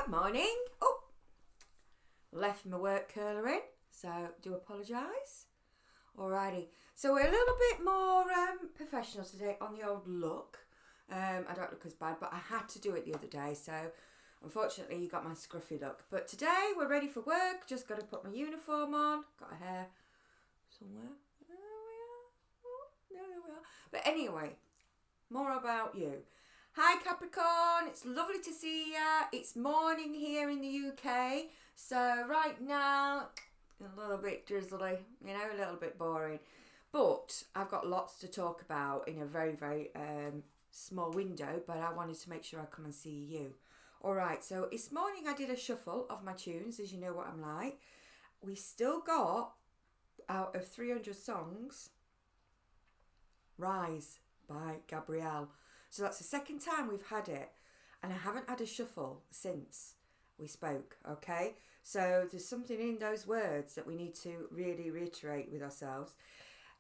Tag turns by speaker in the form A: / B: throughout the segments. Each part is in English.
A: Good morning. Oh, left my work curler in, so do apologise. Alrighty, so we're a little bit more professional today on the old look. I don't look as bad, but I had to do it the other day, so unfortunately you got my scruffy look. But today we're ready for work, just got to put my uniform on, got a hair somewhere. There we are. But anyway, more about you. Hi Capricorn, it's lovely to see ya. It's morning here in the UK, so right now a little bit drizzly, you know, a little bit boring. But I've got lots to talk about in a very, very small window, but I wanted to make sure I come and see you. Alright, so this morning I did a shuffle of my tunes, as you know what I'm like. We still got, out of 300 songs, Rise by Gabrielle. So that's the second time we've had it, and I haven't had a shuffle since we spoke, okay? So there's something in those words that we need to really reiterate with ourselves.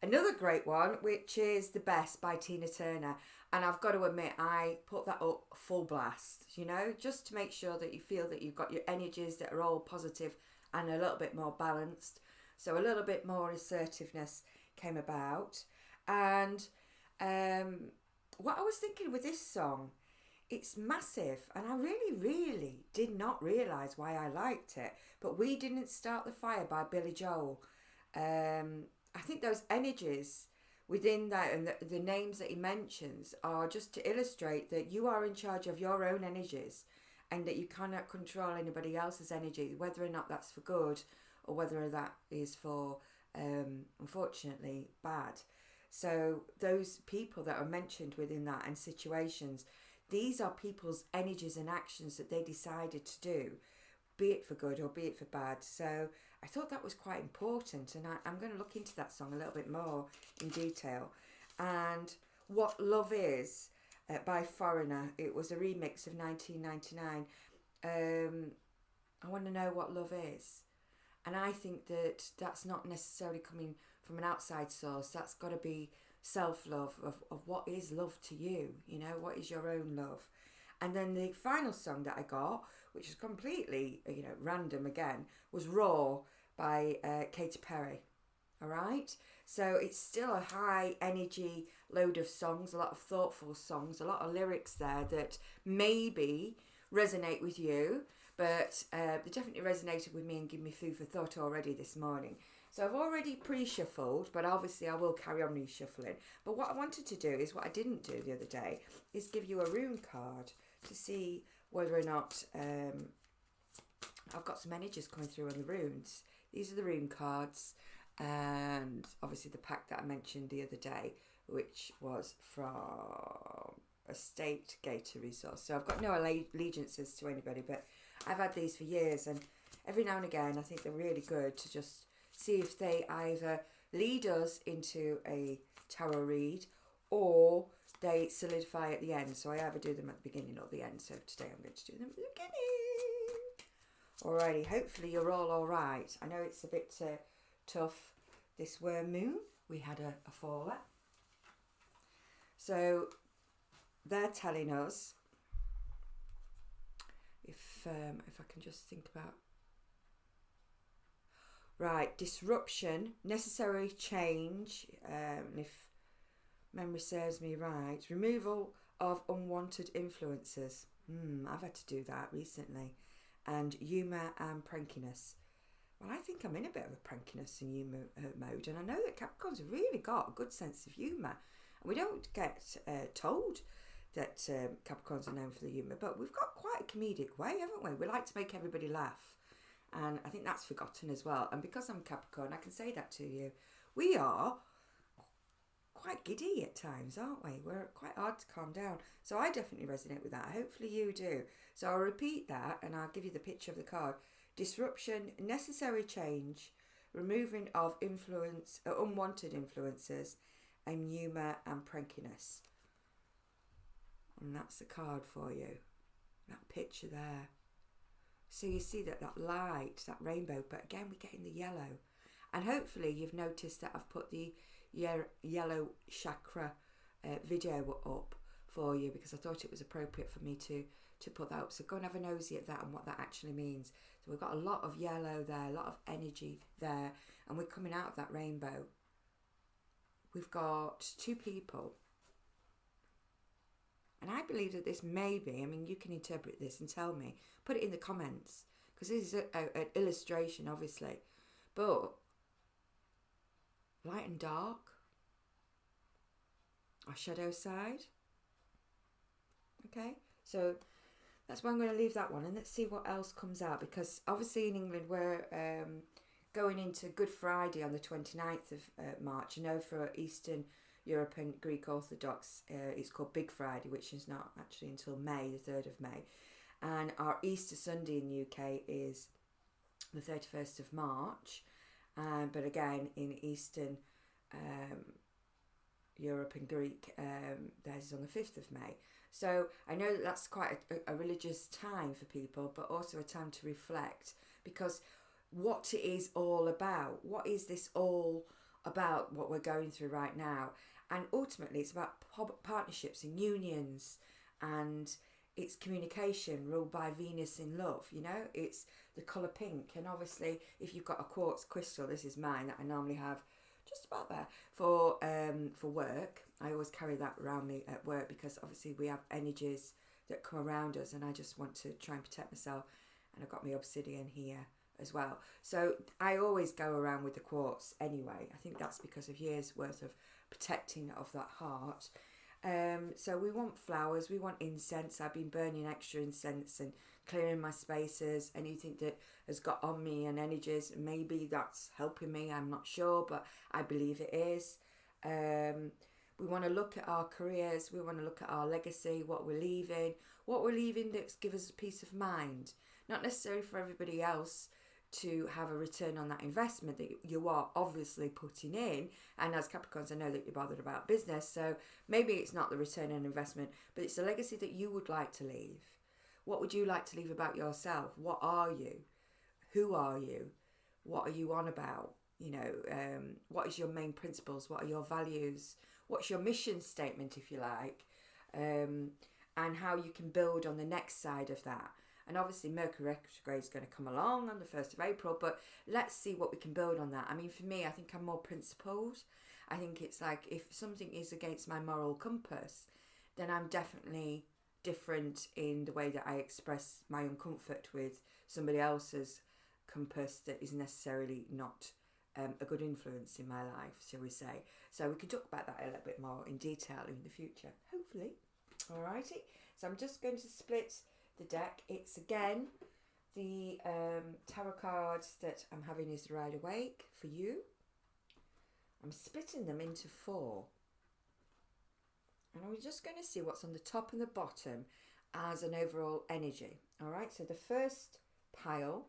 A: Another great one, which is The Best by Tina Turner. And I've got to admit, I put that up full blast, you know, just to make sure that you feel that you've got your energies that are all positive and a little bit more balanced. So a little bit more assertiveness came about. And what I was thinking with this song, it's massive, and I really did not realise why I liked it. But We Didn't Start the Fire by Billy Joel. I think those energies within that and the names that he mentions are just to illustrate that you are in charge of your own energies and that you cannot control anybody else's energy, whether or not that's for good or whether that is for, unfortunately, bad. So those people that are mentioned within that and situations, these are people's energies and actions that they decided to do, be it for good or be it for bad. So I thought that was quite important, and I'm going to look into that song a little bit more in detail. And What Love Is by Foreigner, it was a remix of 1999. I want to know what love is. And I think that that's not necessarily coming from an outside source. That's got to be self-love of what is love to you, you know, what is your own love. And then the final song that I got, which is completely, you know, random again, was Raw by Katy Perry. All right? So it's still a high energy load of songs, a lot of thoughtful songs, a lot of lyrics there that maybe resonate with you, but they definitely resonated with me and give me food for thought already this morning. So I've already pre-shuffled, but obviously I will carry on reshuffling. But what I wanted to do is what I didn't do the other day is give you a rune card to see whether or not I've got some energies coming through on the runes. These are the rune cards, and obviously the pack that I mentioned the other day, which was from a state gator resource. So I've got no allegiances to anybody, but I've had these for years, and every now and again I think they're really good to just see if they either lead us into a tarot read or they solidify at the end. So I either do them at the beginning or the end. So today I'm going to do them at the beginning. Alrighty, hopefully you're all right. I know it's a bit tough this worm moon. We had a faller. So they're telling us, if I can just think about, right, disruption, necessary change, and if memory serves me right, removal of unwanted influences. I've had to do that recently. And humour and prankiness. Well, I think I'm in a bit of a prankiness and humour mode, and I know that Capricorn's really got a good sense of humour. And we don't get told that Capricorns are known for the humour, but we've got quite a comedic way, haven't we? We like to make everybody laugh. And I think that's forgotten as well. And because I'm Capricorn, I can say that to you. We are quite giddy at times, aren't we? We're quite hard to calm down. So I definitely resonate with that. Hopefully you do. So I'll repeat that and I'll give you the picture of the card. Disruption, necessary change, removing of influence, unwanted influences, and humour and prankiness. And that's the card for you. That picture there. So you see that light, that rainbow, but again we're getting the yellow. And hopefully you've noticed that I've put the yellow chakra video up for you because I thought it was appropriate for me to to put that up. So go and have a nosy at that and what that actually means. So we've got a lot of yellow there, a lot of energy there, and we're coming out of that rainbow. We've got two people. And I believe that this may be, I mean, you can interpret this and tell me. Put it in the comments, because this is an illustration, obviously. But light and dark, our shadow side. Okay, so that's why I'm going to leave that one, and let's see what else comes out, because obviously in England we're going into Good Friday on the 29th of March. You know, for Eastern Europe and Greek Orthodox, it's called Big Friday, which is not actually until May, the 3rd of May. And our Easter Sunday in the UK is the 31st of March. But again, in Eastern Europe and Greek, theirs is on the 5th of May. So I know that that's quite a religious time for people, but also a time to reflect, because what it is all about, what is this all about, what we're going through right now? And ultimately it's about partnerships and unions, and it's communication ruled by Venus in love, you know, it's the colour pink. And obviously if you've got a quartz crystal, this is mine that I normally have just about there for work. I always carry that around me at work, because obviously we have energies that come around us, and I just want to try and protect myself. And I've got my obsidian here as well, so I always go around with the quartz anyway. I think that's because of years worth of protecting of that heart. So we want flowers, we want incense. I've been burning extra incense and clearing my spaces. Anything that has got on me and energies, maybe that's helping me, I'm not sure, but I believe it is. We want to look at our careers, we want to look at our legacy, what we're leaving that gives us peace of mind. Not necessarily for everybody else to have a return on that investment that you are obviously putting in. And as Capricorns, I know that you're bothered about business, so maybe it's not the return on investment, but it's a legacy that you would like to leave. What would you like to leave about yourself? What are you? Who are you? What are you on about? You know, what is your main principles? What are your values? What's your mission statement, if you like? And how you can build on the next side of that. And obviously Mercury retrograde is going to come along on the 1st of April, but let's see what we can build on that. I mean, for me, I think I'm more principled. I think it's like, if something is against my moral compass, then I'm definitely different in the way that I express my own comfort with somebody else's compass that is necessarily not a good influence in my life, shall we say. So we can talk about that a little bit more in detail in the future, hopefully. Alrighty, so I'm just going to split the deck. It's again the tarot cards that I'm having is the Rider Waite for you. I'm splitting them into 4, and we're just going to see what's on the top and the bottom as an overall energy. All right, so the first pile,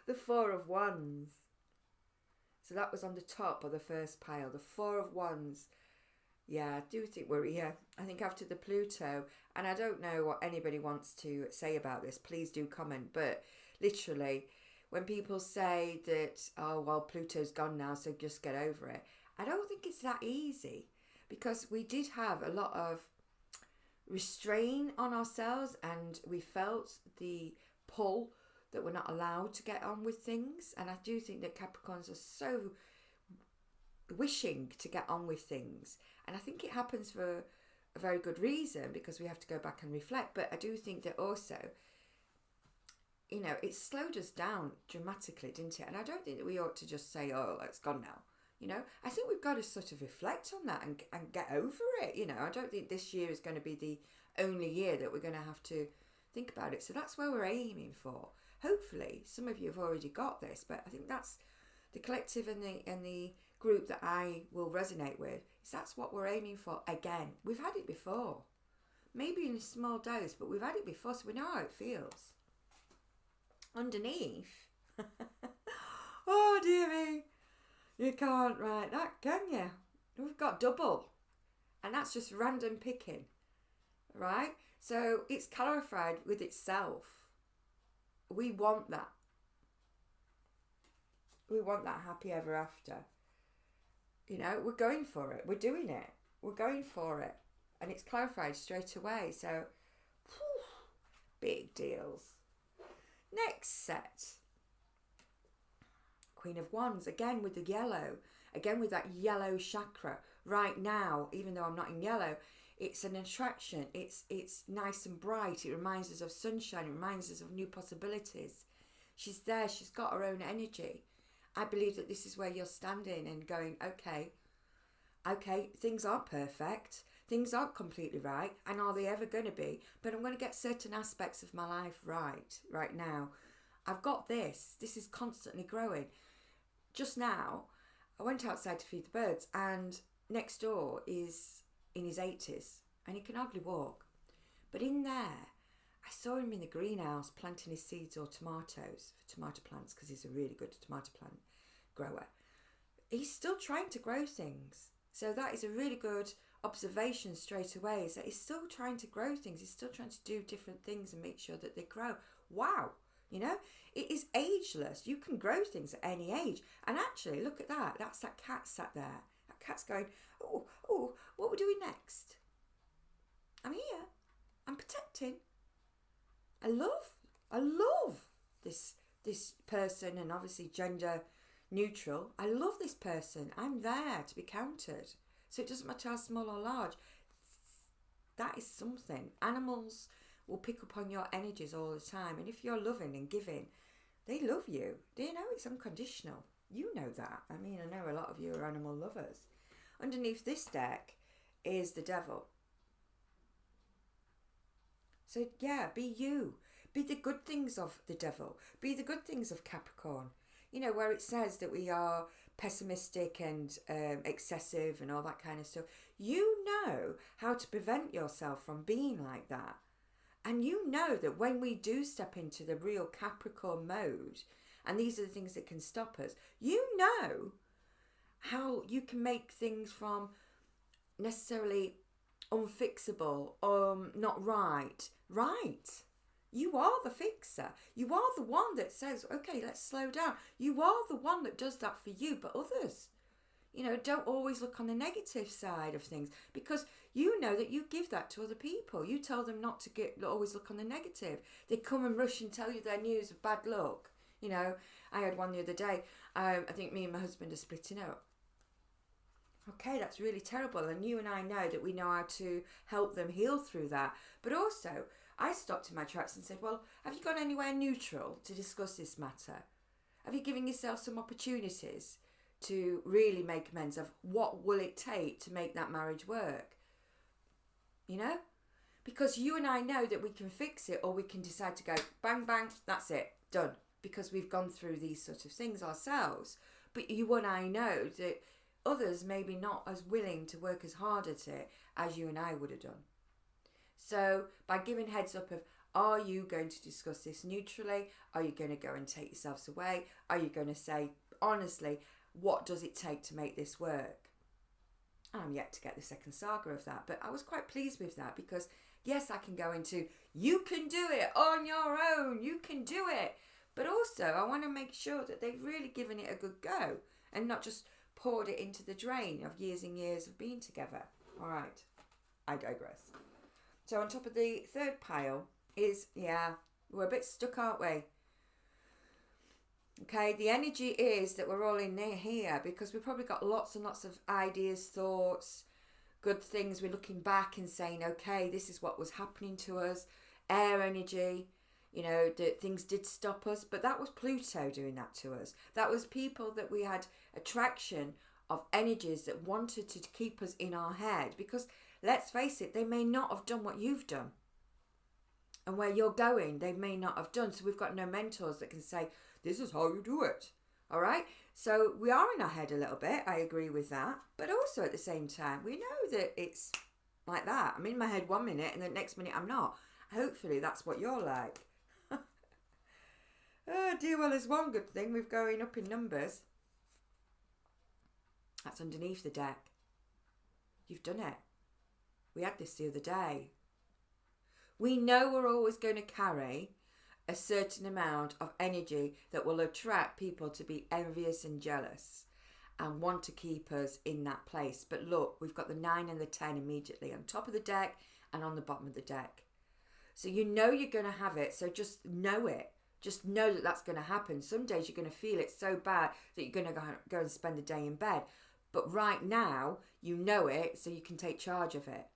A: the 4 of Wands. So that was on the top of the first pile, the 4 of Wands. Yeah, I do think we're here. I think after the Pluto, and I don't know what anybody wants to say about this, please do comment, but literally, when people say that, oh, well, Pluto's gone now, so just get over it, I don't think it's that easy, because we did have a lot of restraint on ourselves, and we felt the pull that we're not allowed to get on with things. And I do think that Capricorns are so wishing to get on with things, and I think it happens for a very good reason, because we have to go back and reflect. But I do think that also, you know, it slowed us down dramatically, didn't it? And I don't think that we ought to just say, oh, it's gone now. You know, I think we've got to sort of reflect on that and get over it. You know, I don't think this year is going to be the only year that we're going to have to think about it. So that's where we're aiming for. Hopefully some of you have already got this, but I think that's the collective and the group that I will resonate with. Is that's what we're aiming for again. We've had it before, maybe in a small dose, but we've had it before, so we know how it feels. Underneath, oh dear me, you can't write that, can you? We've got double, and that's just random picking, right? So it's clarified with itself. We want that. We want that happy ever after. You know, we're going for it. We're doing it. We're going for it. and it's clarified straight away. So, whew, big deals. Next set. Queen of Wands, again with the yellow. Again with that yellow chakra. Right now, even though I'm not in yellow, it's an attraction. It's nice and bright. It reminds us of sunshine. It reminds us of new possibilities. She's there. She's got her own energy. I believe that this is where you're standing and going, okay, things aren't perfect. Things aren't completely right. And are they ever going to be? But I'm going to get certain aspects of my life right now. I've got this. This is constantly growing. Just now, I went outside to feed the birds, and next door is in his 80s, and he can hardly walk. But in there, I saw him in the greenhouse planting his seeds or tomatoes for tomato plants, because he's a really good tomato plant grower. He's still trying to grow things. So that is a really good observation straight away, is that he's still trying to grow things. He's still trying to do different things and make sure that they grow. Wow. You know, it is ageless. You can grow things at any age. And actually, look at that. That's that cat sat there. That cat's going, oh, what are we doing next? I'm here. I'm protecting. I love this person, and obviously gender neutral. I love this person. I'm there to be counted. So it doesn't matter how small or large. That is something. Animals will pick up on your energies all the time, and if you're loving and giving, they love you. Do you know it's unconditional? You know that. I mean, I know a lot of you are animal lovers. Underneath this deck is the devil. So yeah, be you. Be the good things of the devil. Be the good things of Capricorn. You know, where it says that we are pessimistic and excessive and all that kind of stuff. You know how to prevent yourself from being like that. And you know that when we do step into the real Capricorn mode, and these are the things that can stop us, you know how you can make things from necessarily unfixable, not right. You are the fixer. You are the one that says, okay, let's slow down. You are the one that does that for you, but others, you know, don't always look on the negative side of things, because you know that you give that to other people. You tell them not to always look on the negative. They come and rush and tell you their news of bad luck. You know, I had one the other day. I think me and my husband are splitting up. Okay, that's really terrible. And you and I know that we know how to help them heal through that. But also, I stopped in my tracks and said, well, have you gone anywhere neutral to discuss this matter? Have you given yourself some opportunities to really make amends of what will it take to make that marriage work? You know? Because you and I know that we can fix it, or we can decide to go bang, bang, that's it, done. Because we've gone through these sort of things ourselves. But you and I know that others may be not as willing to work as hard at it as you and I would have done. So by giving heads up of, are you going to discuss this neutrally? Are you going to go and take yourselves away? Are you going to say, honestly, what does it take to make this work? I'm yet to get the second saga of that, but I was quite pleased with that, because yes, I can go into, you can do it on your own, you can do it. But also I want to make sure that they've really given it a good go and not just poured it into the drain of years and years of being together. All right, I digress. So on top of the third pile is, we're a bit stuck, aren't we? Okay, the energy is that we're all in here because we've probably got lots and lots of ideas, thoughts, good things. We're looking back and saying, okay, this is what was happening to us. Air energy, you know, that things did stop us, but that was Pluto doing that to us. That was people that we had attraction of energies that wanted to keep us in our head, because let's face it, they may not have done what you've done. And where you're going, they may not have done. So we've got no mentors that can say, this is how you do it. All right. So we are in our head a little bit. I agree with that. But also at the same time, we know that it's like that. I'm in my head 1 minute and the next minute I'm not. Hopefully that's what you're like. Oh dear. Well, there's one good thing. We're going up in numbers. That's underneath the deck. You've done it. We had this the other day. We know we're always going to carry a certain amount of energy that will attract people to be envious and jealous. and want to keep us in that place. But look, we've got the 9 and the 10 immediately on top of the deck and on the bottom of the deck. So you know you're going to have it, so just know it. Just know that that's going to happen. Some days you're going to feel it so bad that you're going to go and spend the day in bed. But right now, you know it, so you can take charge of it.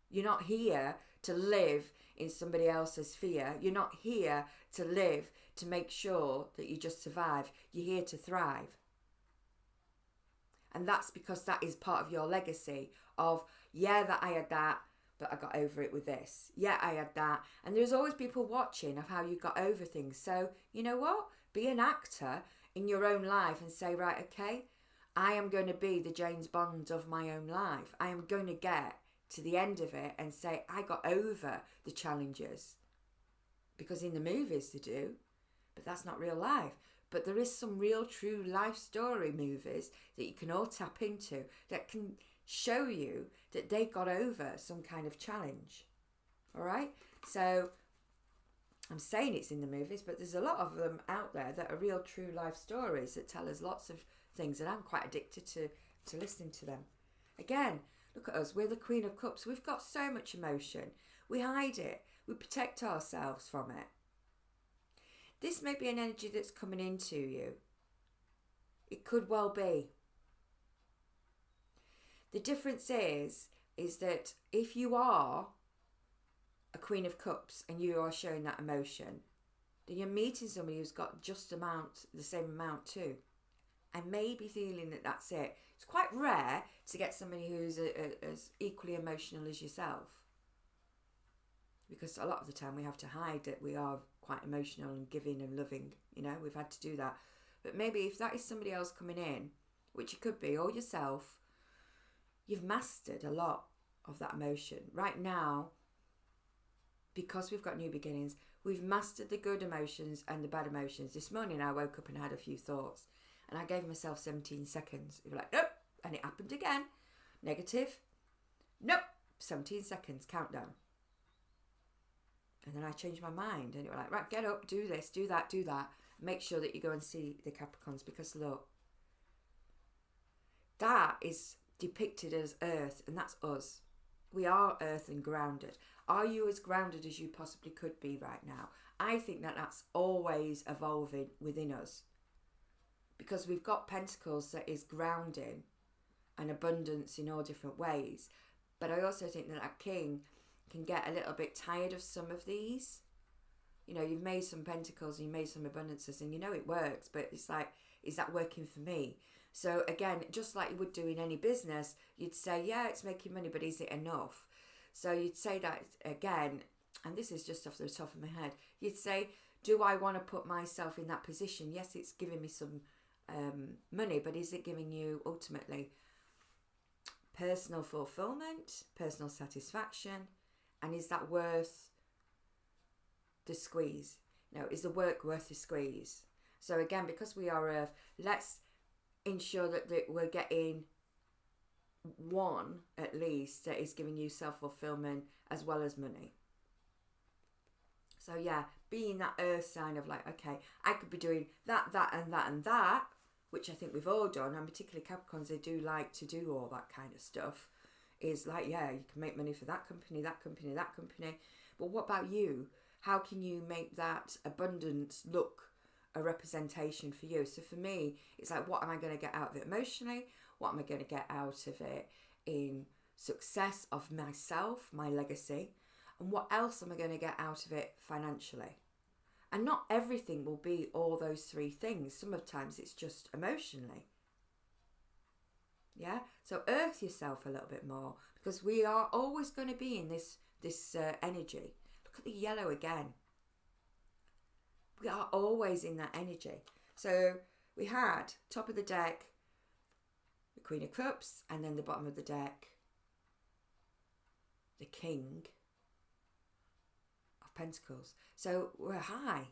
A: You're not here to live in somebody else's fear. You're not here to live to make sure that you just survive. You're here to thrive. And that's because that is part of your legacy of, yeah, that I had that, but I got over it with this. Yeah, I had that. And there's always people watching of how you got over things. So, you know what? Be an actor in your own life and say, right, okay, I am going to be the James Bond of my own life. I am going to get to the end of it and say, I got over the challenges. Because in the movies they do, but that's not real life. But there is some real true life story movies that you can all tap into that can show you that they got over some kind of challenge. All right? So I'm saying it's in the movies, but there's a lot of them out there that are real true life stories that tell us lots of things, and I'm quite addicted to listening to them. Again, look at us. We're the Queen of Cups. We've got so much emotion. We hide it. We protect ourselves from it. This may be an energy that's coming into you. It could well be. The difference is that if you are a Queen of Cups and you are showing that emotion, then you're meeting somebody who's got the same amount too. And maybe feeling that that's it. It's quite rare to get somebody who's as equally emotional as yourself. Because a lot of the time we have to hide that we are quite emotional and giving and loving. You know, we've had to do that. But maybe if that is somebody else coming in, which it could be, or yourself, you've mastered a lot of that emotion. Right now, because we've got new beginnings, we've mastered the good emotions and the bad emotions. This morning I woke up and had a few thoughts. And I gave myself 17 seconds. You were like, nope. And it happened again. Negative. Nope. 17 seconds. Countdown. And then I changed my mind. And you were like, right, get up, do this, do that, do that. Make sure that you go and see the Capricorns. Because look, that is depicted as Earth. And that's us. We are Earth and grounded. Are you as grounded as you possibly could be right now? I think that that's always evolving within us. Because we've got Pentacles that is grounding and abundance in all different ways. But I also think that that King can get a little bit tired of some of these. You know, you've made some Pentacles and you made some abundances and you know it works. But it's like, is that working for me? So again, just like you would do in any business, you'd say, yeah, it's making money, but is it enough? So you'd say that again, and this is just off the top of my head. You'd say, do I want to put myself in that position? Yes, it's giving me some money, but is it giving you ultimately personal fulfillment, personal satisfaction, and is that worth the squeeze? No, is the work worth the squeeze? So again, because we are Earth, let's ensure that we're getting one at least that is giving you self-fulfillment as well as money. So yeah, being that Earth sign of like, okay, I could be doing that, and that, and that, which I think we've all done, and particularly Capricorns, they do like to do all that kind of stuff, is like, yeah, you can make money for that company, that company, that company. But what about you? How can you make that abundance look a representation for you? So for me, it's like, what am I going to get out of it emotionally? What am I going to get out of it in success of myself, my legacy? And what else am I going to get out of it financially? And not everything will be all those three things. Sometimes it's just emotionally. Yeah? So earth yourself a little bit more, because we are always going to be in this energy. Look at the yellow again. We are always in that energy. So we had top of the deck, the Queen of Cups, and then the bottom of the deck, the King of Pentacles. So we're high.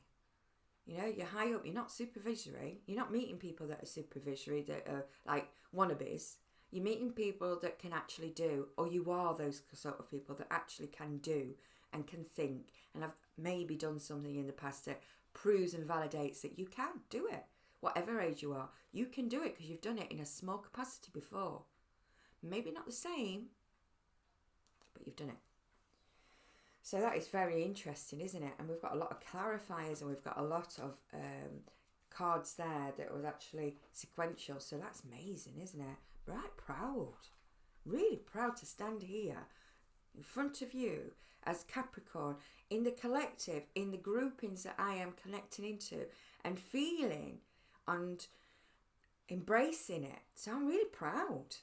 A: You know, you're high up. You're not supervisory. You're not meeting people that are supervisory, that are like wannabes. You're meeting people that can actually do, or you are those sort of people that actually can do and can think and have maybe done something in the past that proves and validates that you can do it. whatever age you are, you can do it because you've done it in a small capacity before. Maybe not the same, but you've done it. So that is very interesting, isn't it? And we've got a lot of clarifiers, and we've got a lot of cards there that was actually sequential. So that's amazing, isn't it? Right, proud. Really proud to stand here in front of you as Capricorn, in the collective, in the groupings that I am connecting into, and feeling and embracing it. So I'm really proud.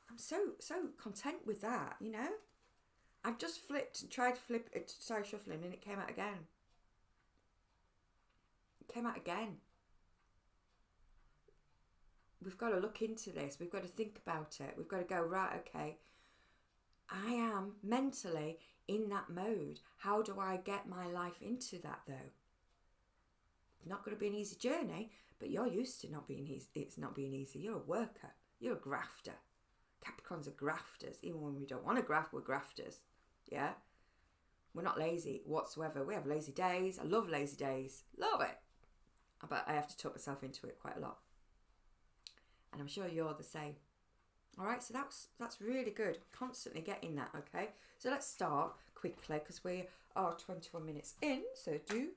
A: I'm so content with that, you know. I've just flipped and tried to flip it, started shuffling, and it came out again. It came out again. We've got to look into this. We've got to think about it. We've got to go, right, okay, I am mentally in that mode. How do I get my life into that, though? It's not going to be an easy journey, but you're used to not being easy. It's not being easy. You're a worker. You're a grafter. Capricorns are grafters. Even when we don't want to graft, we're grafters. Yeah? We're not lazy whatsoever. We have lazy days. I love lazy days. Love it. But I have to talk myself into it quite a lot. And I'm sure you're the same. All right, so that's really good. Constantly getting that, okay? So let's start quickly because we are 21 minutes in. So do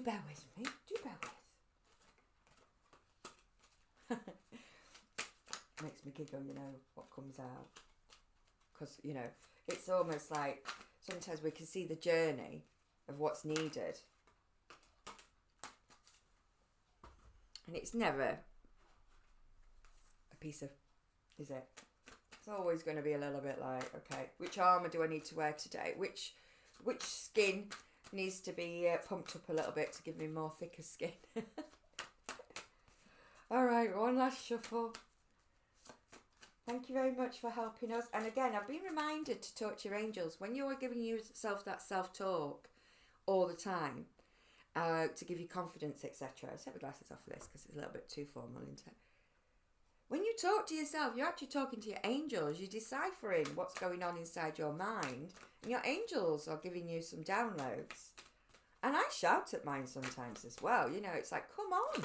A: bear with me. Do bear with. Makes me giggle, you know, what comes out. Because, you know, it's almost like sometimes we can see the journey of what's needed. And it's never a piece of, is it? It's always going to be a little bit like, okay, which armour do I need to wear today? Which skin needs to be pumped up a little bit to give me more thicker skin? All right, one last shuffle. Thank you very much for helping us. And again, I've been reminded to talk to your angels. When you're giving yourself that self-talk all the time, to give you confidence, etc. I'll take my glasses off for this because it's a little bit too formal, isn't it? When you talk to yourself, you're actually talking to your angels. You're deciphering what's going on inside your mind. And your angels are giving you some downloads. And I shout at mine sometimes as well. You know, it's like, come on.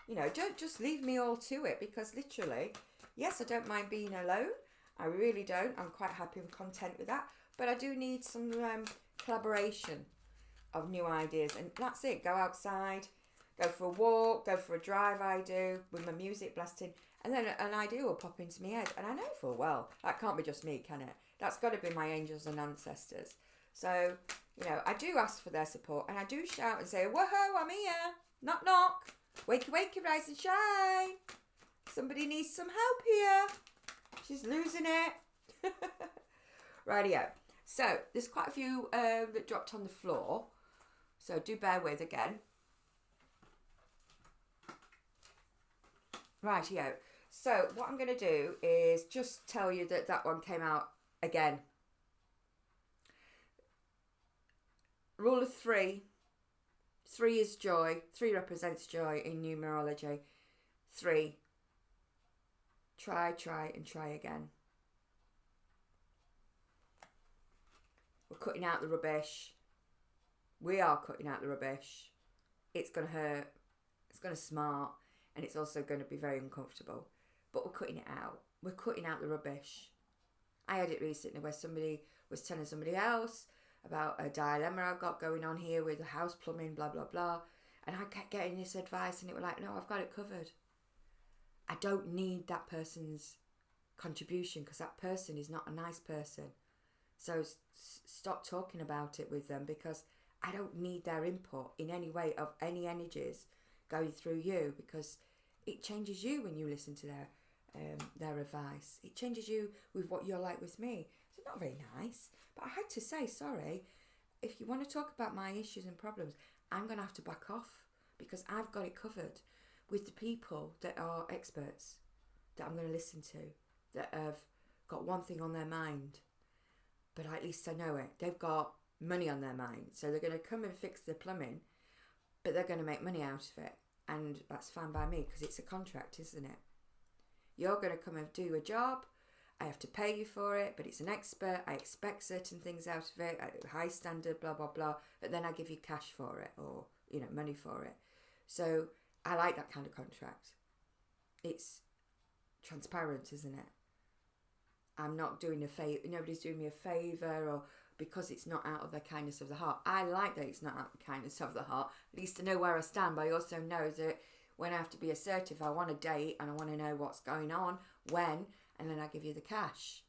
A: You know, don't just leave me all to it, because literally, yes, I don't mind being alone. I really don't. I'm quite happy and content with that. But I do need some collaboration of new ideas. And that's it. Go outside, go for a walk, go for a drive, I do, with my music blasting. And then an idea will pop into my head. And I know full well, that can't be just me, can it? That's got to be my angels and ancestors. So, you know, I do ask for their support. And I do shout and say, whoa, I'm here. Knock, knock. Wakey, wakey, rise and shine. Somebody needs some help here. She's losing it. Rightio. So, there's quite a few that dropped on the floor. So, do bear with again. Rightio. So, what I'm going to do is just tell you that that one came out again. Rule of 3. 3 is joy. 3 represents joy in numerology. 3. Try, and try again. We're cutting out the rubbish. We are cutting out the rubbish. It's going to hurt. It's going to smart. And it's also going to be very uncomfortable. But we're cutting it out. We're cutting out the rubbish. I had it recently where somebody was telling somebody else about a dilemma I've got going on here with the house plumbing, blah, blah, blah. And I kept getting this advice and it was like, no, I've got it covered. I don't need that person's contribution because that person is not a nice person. So stop talking about it with them because I don't need their input in any way of any energies going through you, because it changes you when you listen to their advice. It changes you with what you're like with me. So not very nice. But I had to say, sorry, if you want to talk about my issues and problems, I'm going to have to back off because I've got it covered with the people that are experts that I'm going to listen to, that have got one thing on their mind, but at least I know it. They've got money on their mind. So they're going to come and fix the plumbing, but they're going to make money out of it. And that's fine by me because it's a contract, isn't it? You're going to come and do a job I have to pay you for it, but it's an expert. I expect certain things out of it, high standard, blah, blah, blah. But then I give you cash for it or, money for it. So I like that kind of contract. It's transparent, isn't it? I'm not doing a favour. Nobody's doing me a favour or because it's not out of the kindness of the heart. I like that it's not out of the kindness of the heart. At least I know where I stand. But I also know that when I have to be assertive, I want a date and I want to know what's going on, when, and then I give you the cash.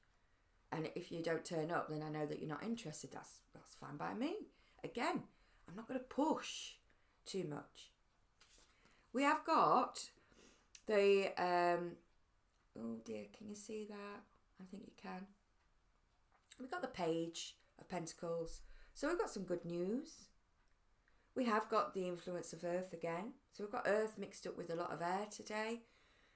A: And if you don't turn up, then I know that you're not interested. That's fine by me. Again, I'm not going to push too much. We have got the, oh dear, can you see that? I think you can. We've got the Page of Pentacles. So we've got some good news. We have got the influence of Earth again. So we've got Earth mixed up with a lot of air today.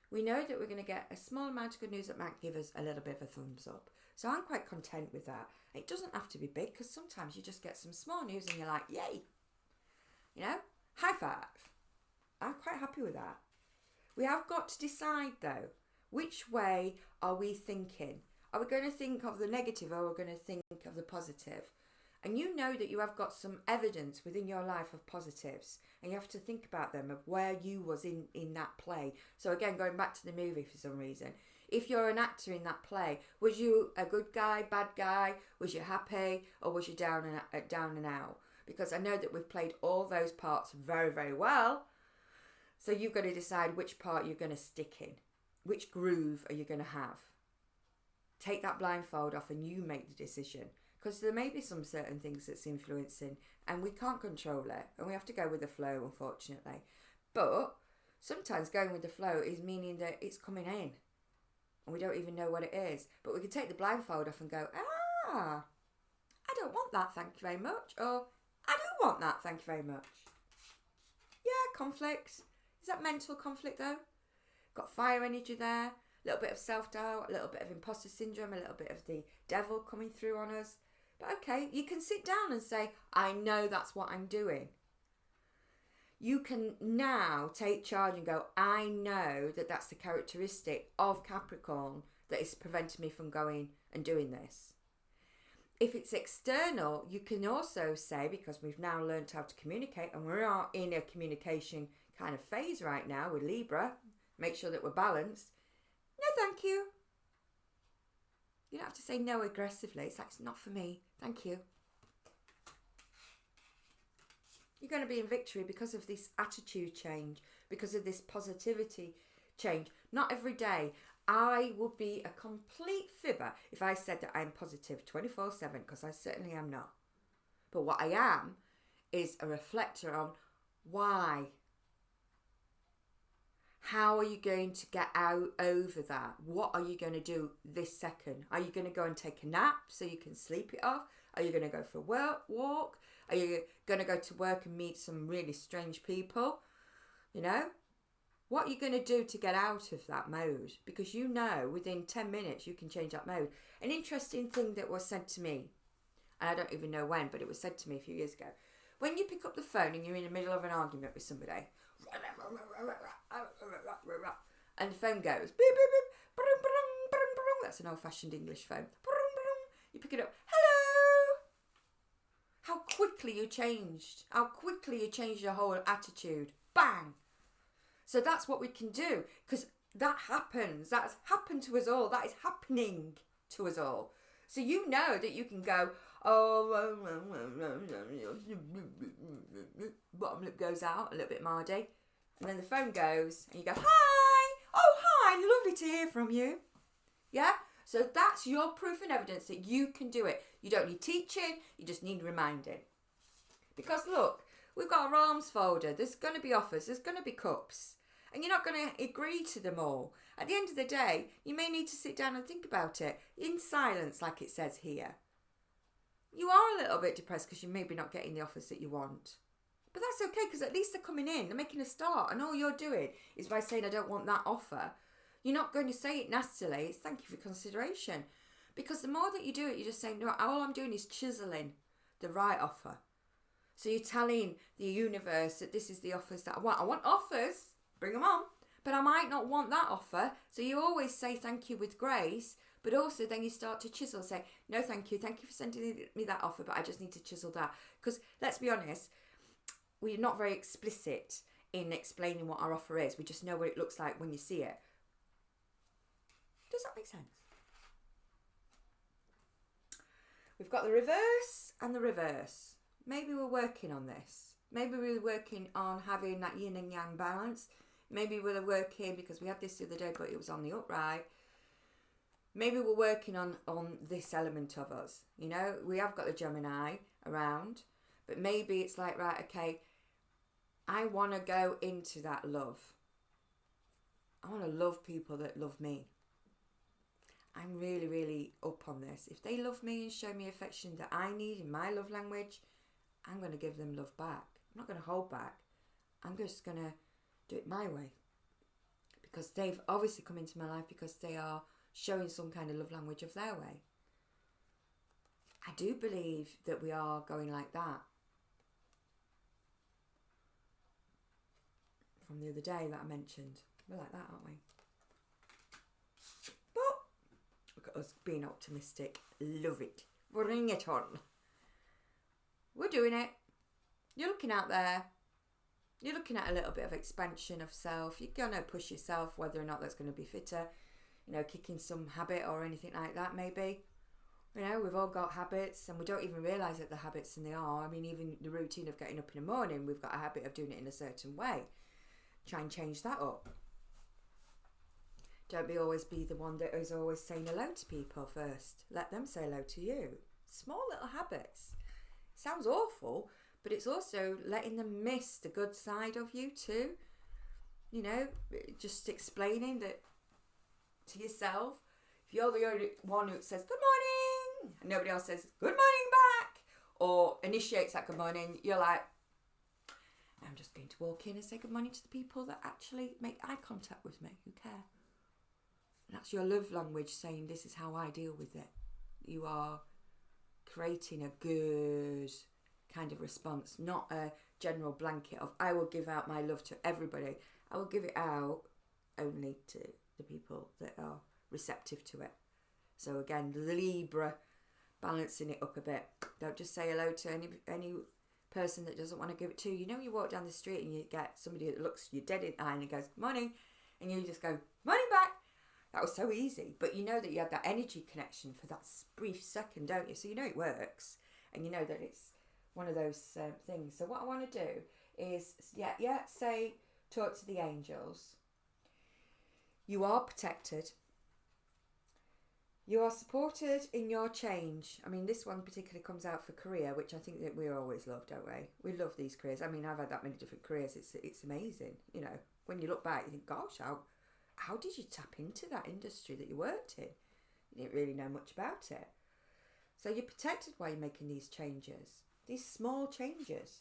A: We know that we're going to get a small amount of good news that might give us a little bit of a thumbs up. So I'm quite content with that. It doesn't have to be big because sometimes you just get some small news and you're like, yay. High five. I'm quite happy with that. We have got to decide though, which way are we thinking? Are we going to think of the negative or are we going to think of the positive? And you know that you have got some evidence within your life of positives and you have to think about them, of where you was in that play. So again, going back to the movie for some reason, if you're an actor in that play, was you a good guy, bad guy? Was you happy or was you down and out? Because I know that we've played all those parts very, very well. So you've got to decide which part you're going to stick in. Which groove are you going to have? Take that blindfold off and you make the decision. Because there may be some certain things that's influencing and we can't control it. And we have to go with the flow, unfortunately. But sometimes going with the flow is meaning that it's coming in. And we don't even know what it is. But we can take the blindfold off and go, I don't want that, thank you very much. Or, I do want that, thank you very much. Yeah, conflict. Is that mental conflict though? Got fire energy there. A little bit of self-doubt, a little bit of imposter syndrome, a little bit of the devil coming through on us. But okay, you can sit down and say, I know that's what I'm doing. You can now take charge and go, I know that that's the characteristic of Capricorn that is preventing me from going and doing this. If it's external, you can also say, because we've now learned how to communicate and we are in a communication kind of phase right now with Libra, make sure that we're balanced. No, thank you. You don't have to say no aggressively. It's like, it's not for me. Thank you. You're going to be in victory because of this attitude change, because of this positivity change. Not every day. I would be a complete fibber if I said that I'm positive 24/7, because I certainly am not. But what I am is a reflector on why. How are you going to get out over that? What are you going to do this second? Are you going to go and take a nap so you can sleep it off? Are you going to go for a walk? Are you going to go to work and meet some really strange people? What are you going to do to get out of that mode? Because within 10 minutes you can change that mode. An interesting thing that was said to me, and I don't even know when, but it was said to me a few years ago. When you pick up the phone and you're in the middle of an argument with somebody, and the phone goes beep, beep, beep, that's an old-fashioned English phone. You pick it up, hello. How quickly you changed. How quickly you changed your whole attitude. Bang. So that's what we can do, because that happens. That's happened to us all. That is happening to us all. So you know that you can go, bottom lip goes out, a little bit mardy. And then the phone goes and you go, hi. Oh, hi. Lovely to hear from you. Yeah. So that's your proof and evidence that you can do it. You don't need teaching. You just need reminding. Because look, we've got our arms folded. There's going to be offers. There's going to be cups. And you're not going to agree to them all. At the end of the day, you may need to sit down and think about it in silence, like it says here. You are a little bit depressed because you're maybe not getting the offers that you want. But that's okay, because at least they're coming in. They're making a start. And all you're doing is by saying, I don't want that offer. You're not going to say it nastily. It's thank you for consideration. Because the more that you do it, you're just saying, no, all I'm doing is chiseling the right offer. So you're telling the universe that this is the offers that I want. I want offers. Bring them on. But I might not want that offer. So you always say thank you with grace. But also then you start to chisel, say, no, thank you for sending me that offer, but I just need to chisel that. Because let's be honest, we're not very explicit in explaining what our offer is. We just know what it looks like when you see it. Does that make sense? We've got the reverse and the reverse. Maybe we're working on this. Maybe we're working on having that yin and yang balance. Maybe we're working, because we had this the other day, but it was on the upright. Maybe we're working on this element of us. You know, we have got the Gemini around, but maybe it's like, right, okay, I want to go into that love. I want to love people that love me. I'm really, really up on this. If they love me and show me affection that I need in my love language, I'm going to give them love back. I'm not going to hold back. I'm just going to do it my way. Because they've obviously come into my life because they are showing some kind of love language of their way. I do believe that we are going like that. From the other day that I mentioned. We're like that, aren't we? But look at us being optimistic. Love it. Bring it on. We're doing it. You're looking out there. You're looking at a little bit of expansion of self. You're going to push yourself, whether or not that's going to be fitter. You know, kicking some habit or anything like that, maybe. You know, we've all got habits and we don't even realise that they're habits, and they are. I mean, even the routine of getting up in the morning, we've got a habit of doing it in a certain way. Try and change that up. Don't always be the one that is always saying hello to people first. Let them say hello to you. Small little habits. Sounds awful, but it's also letting them miss the good side of you too. You know, just explaining that to yourself. If you're the only one who says good morning and nobody else says good morning back or initiates that good morning, you're like, I'm just going to walk in and say good morning to the people that actually make eye contact with me, who care. And that's your love language, saying this is how I deal with it. You are creating a good kind of response, not a general blanket of I will give out my love to everybody. I will give it out only to the people that are receptive to it. So again, the Libra, balancing it up a bit. Don't just say hello to any person that doesn't want to give it to you. You know, you walk down the street and you get somebody that looks you dead in the eye and he goes, morning, and you just go, morning back. That was so easy. But you know that you had that energy connection for that brief second, don't you? So you know it works, and you know that it's one of those things. So what I want to do is, say, talk to the angels. You are protected. You are supported in your change. I mean, this one particularly comes out for career, which I think that we always love, don't we? We love these careers. I mean, I've had that many different careers. It's amazing. You know, when you look back, you think, gosh, how did you tap into that industry that you worked in? You didn't really know much about it. So you're protected while you're making these changes, these small changes,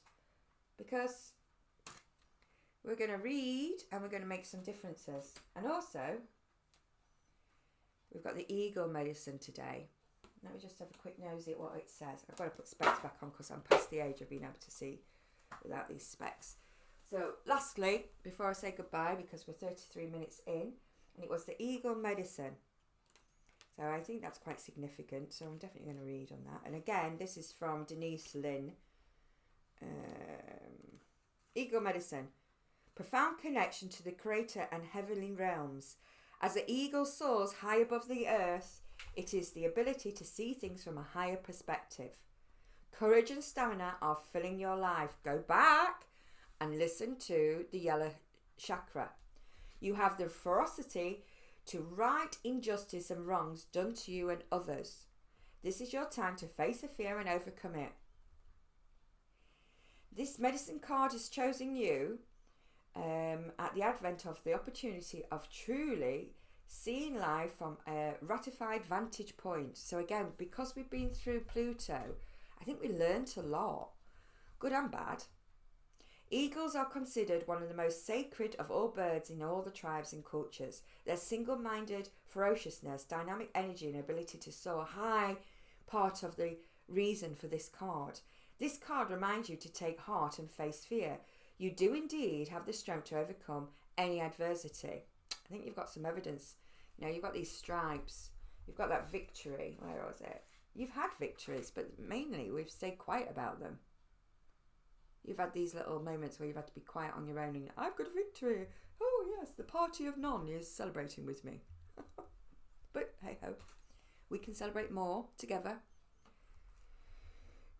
A: because we're going to read and we're going to make some differences. And also, we've got the Eagle Medicine today. Let me just have a quick nosy at what it says. I've got to put specs back on because I'm past the age of being able to see without these specs. So lastly, before I say goodbye, because we're 33 minutes in, and it was the Eagle Medicine. So I think that's quite significant. So I'm definitely going to read on that. And again, this is from Denise Lynn. Eagle Medicine. Profound connection to the Creator and heavenly realms. As the eagle soars high above the earth, it is the ability to see things from a higher perspective. Courage and stamina are filling your life. Go back and listen to the yellow chakra. You have the ferocity to right injustice and wrongs done to you and others. This is your time to face the fear and overcome it. This medicine card is chosen you at the advent of the opportunity of truly seeing life from a ratified vantage point. So again, because we've been through Pluto, I think we learnt a lot, good and bad. Eagles are considered one of the most sacred of all birds in all the tribes and cultures. Their single-minded ferociousness, dynamic energy and ability to soar high, part of the reason for this card. This card reminds you to take heart and face fear. You do indeed have the strength to overcome any adversity. I think you've got some evidence. You know, you've got these stripes. You've got that victory. Where was it? You've had victories, but mainly we've stayed quiet about them. You've had these little moments where you've had to be quiet on your own and I've got a victory. Oh yes, the party of none is celebrating with me. But hey ho, we can celebrate more together.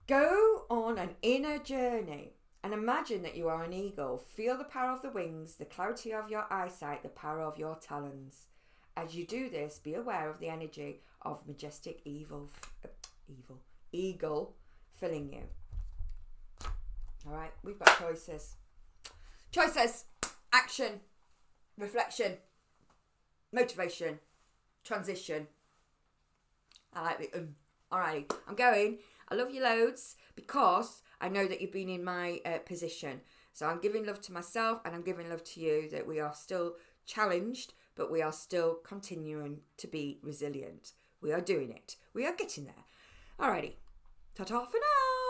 A: Go on an inner journey and imagine that you are an eagle. Feel the power of the wings, the clarity of your eyesight, the power of your talons. As you do this, be aware of the energy of majestic eagle filling you. All right, we've got choices. Choices, action, reflection, motivation, transition. I like the Alrighty, I'm going. I love you loads because I know that you've been in my position. So I'm giving love to myself and I'm giving love to you, that we are still challenged, but we are still continuing to be resilient. We are doing it. We are getting there. Alrighty, ta-ta for now.